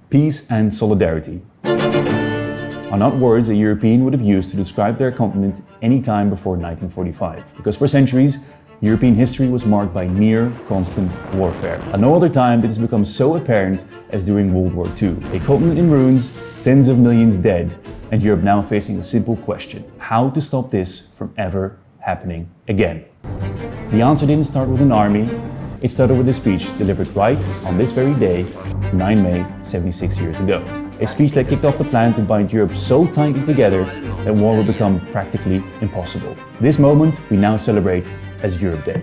peace and solidarity are not words a European would have used to describe their continent any time before 1945. Because for centuries, European history was marked by near constant warfare. At no other time did this become so apparent as during World War II. A continent in ruins, tens of millions dead, and Europe now facing a simple question: how to stop this from ever happening again? The answer didn't start with an army, it started with a speech delivered right on this very day, 9 May, 76 years ago. A speech that kicked off the plan to bind Europe so tightly together that war would become practically impossible. This moment we now celebrate as Europe Day.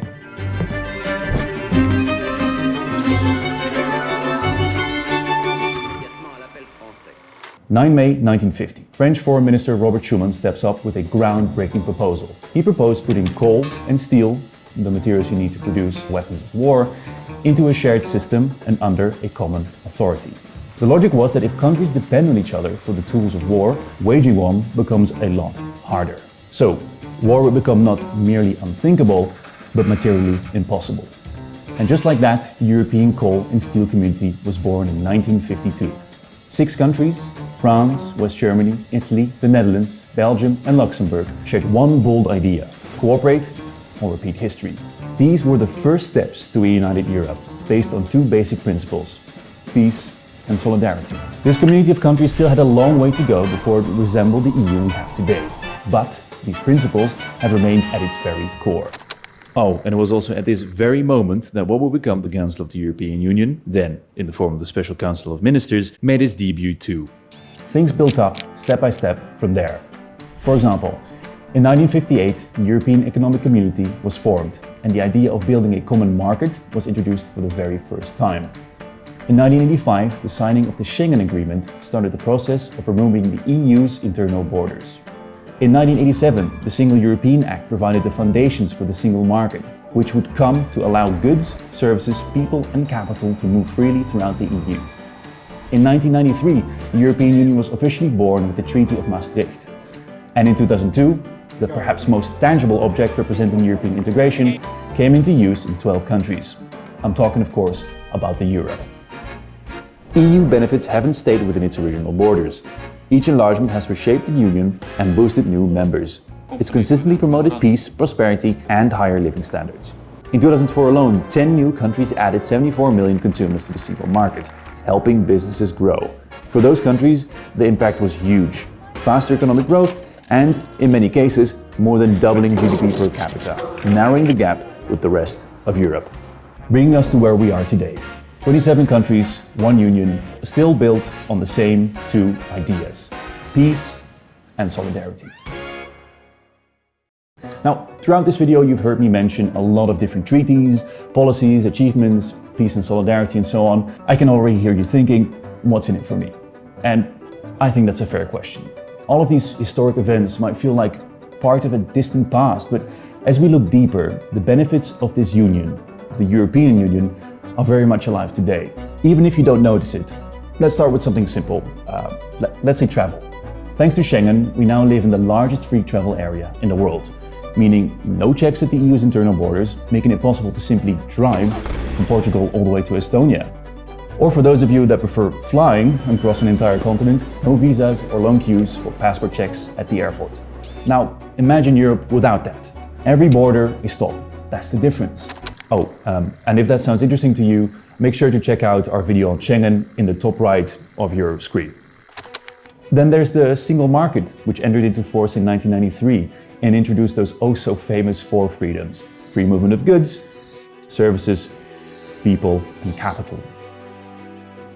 May 1950. French Foreign Minister Robert Schuman steps up with a groundbreaking proposal. He proposed putting coal and steel, the materials you need to produce weapons of war, into a shared system and under a common authority. The logic was that if countries depend on each other for the tools of war, waging one becomes a lot harder. So, war would become not merely unthinkable, but materially impossible. And just like that, the European coal and steel community was born in 1952. 6 countries, France, West Germany, Italy, the Netherlands, Belgium and Luxembourg, shared one bold idea: cooperate or repeat history. These were the first steps to a united Europe, based on 2 basic principles: peace and solidarity. This community of countries still had a long way to go before it resembled the EU we have today. But these principles have remained at its very core. Oh, and it was also at this very moment that what would become the Council of the European Union, then in the form of the Special Council of Ministers, made its debut too. Things built up step by step from there. For example, in 1958, the European Economic Community was formed, and the idea of building a common market was introduced for the very first time. In 1985, the signing of the Schengen Agreement started the process of removing the EU's internal borders. In 1987, the Single European Act provided the foundations for the single market, which would come to allow goods, services, people and capital to move freely throughout the EU. In 1993, the European Union was officially born with the Treaty of Maastricht. And in 2002, the perhaps most tangible object representing European integration came into use in 12 countries. I'm talking, of course, about the euro. EU benefits haven't stayed within its original borders. Each enlargement has reshaped the Union and boosted new members. It's consistently promoted peace, prosperity and higher living standards. In 2004 alone, 10 new countries added 74 million consumers to the single market, helping businesses grow. For those countries, the impact was huge. Faster economic growth and, in many cases, more than doubling GDP per capita, narrowing the gap with the rest of Europe. Bringing us to where we are today. 27 countries, one union, still built on the same 2 ideas: peace and solidarity. Now, throughout this video you've heard me mention a lot of different treaties, policies, achievements, peace and solidarity and so on. I can already hear you thinking, what's in it for me? And I think that's a fair question. All of these historic events might feel like part of a distant past, but as we look deeper, the benefits of this union, the European Union, are very much alive today, even if you don't notice it. Let's start with something simple. Let's say travel. Thanks to Schengen, we now live in the largest free travel area in the world, meaning no checks at the EU's internal borders, making it possible to simply drive from Portugal all the way to Estonia. Or for those of you that prefer flying across an entire continent, no visas or long queues for passport checks at the airport. Now, imagine Europe without that. Every border is stop. That's the difference. Oh, and if that sounds interesting to you, make sure to check out our video on Schengen in the top right of your screen. Then there's the single market, which entered into force in 1993 and introduced those oh so famous 4 freedoms: free movement of goods, services, people and capital.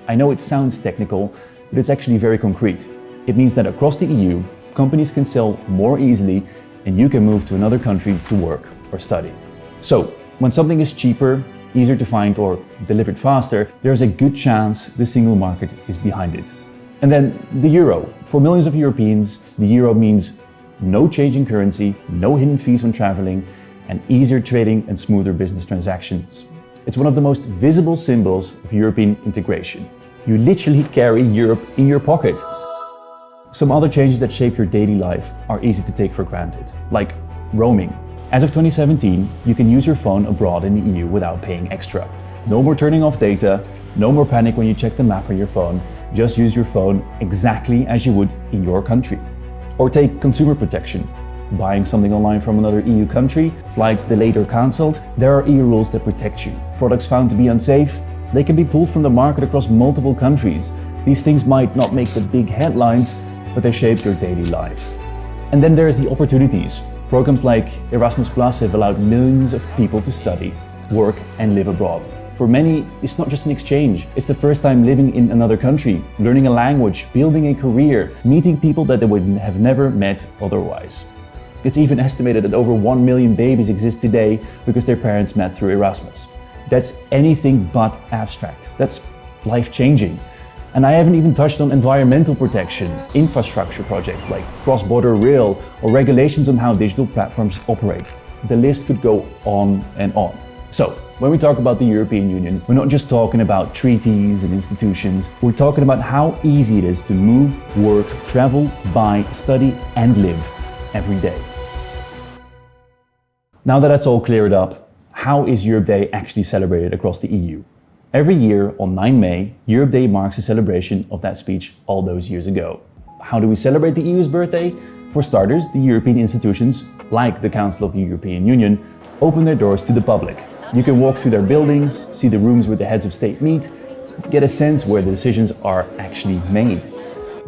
I know it sounds technical, but it's actually very concrete. It means that across the EU, companies can sell more easily and you can move to another country to work or study. So, when something is cheaper, easier to find or delivered faster, there's a good chance the single market is behind it. And then the euro. For millions of Europeans, the euro means no change in currency, no hidden fees when traveling, and easier trading and smoother business transactions. It's one of the most visible symbols of European integration. You literally carry Europe in your pocket. Some other changes that shape your daily life are easy to take for granted, like roaming. As of 2017, you can use your phone abroad in the EU without paying extra. No more turning off data, No more panic when you check the map on your phone. Just use your phone exactly as you would in your country. Or take consumer protection. Buying something online from another EU country, flights delayed or cancelled, there are EU rules that protect you. Products found to be unsafe, they can be pulled from the market across multiple countries. These things might not make the big headlines, but they shape your daily life. And then there's the opportunities. Programs like Erasmus Plus have allowed millions of people to study, work and live abroad. For many, it's not just an exchange. It's the first time living in another country, learning a language, building a career, meeting people that they would have never met otherwise. It's even estimated that over 1 million babies exist today because their parents met through Erasmus. That's anything but abstract. That's life-changing. And I haven't even touched on environmental protection, infrastructure projects like cross-border rail, or regulations on how digital platforms operate. The list could go on and on. So, when we talk about the European Union, we're not just talking about treaties and institutions, we're talking about how easy it is to move, work, travel, buy, study and live every day. Now that that's all cleared up, how is Europe Day actually celebrated across the EU? Every year on 9 May, Europe Day marks a celebration of that speech all those years ago. How do we celebrate the EU's birthday? For starters, the European institutions, like the Council of the European Union, open their doors to the public. You can walk through their buildings, see the rooms where the heads of state meet, get a sense where the decisions are actually made.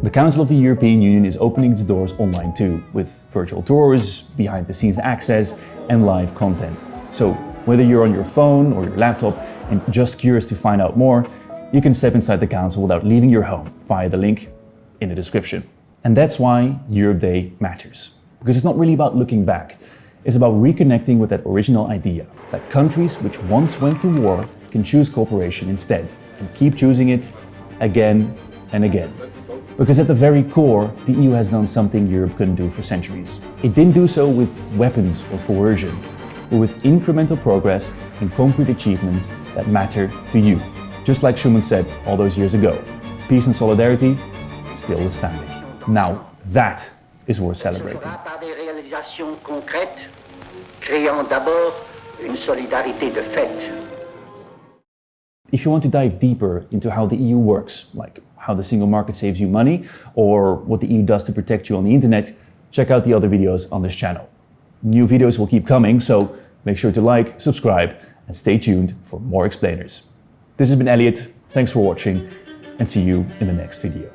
The Council of the European Union is opening its doors online too, with virtual tours, behind-the-scenes access and live content. So, whether you're on your phone or your laptop and just curious to find out more, you can step inside the Council without leaving your home via the link in the description. And that's why Europe Day matters. Because it's not really about looking back. It's about reconnecting with that original idea, that countries which once went to war can choose cooperation instead, and keep choosing it again and again. Because at the very core, the EU has done something Europe couldn't do for centuries. It didn't do so with weapons or coercion, but with incremental progress and concrete achievements that matter to you. Just like Schuman said all those years ago, peace and solidarity still is standing. Now that is worth celebrating. If you want to dive deeper into how the EU works, like how the single market saves you money, or what the EU does to protect you on the internet, check out the other videos on this channel. New videos will keep coming, so make sure to like, subscribe, and stay tuned for more explainers. This has been Elliot, thanks for watching, and see you in the next video.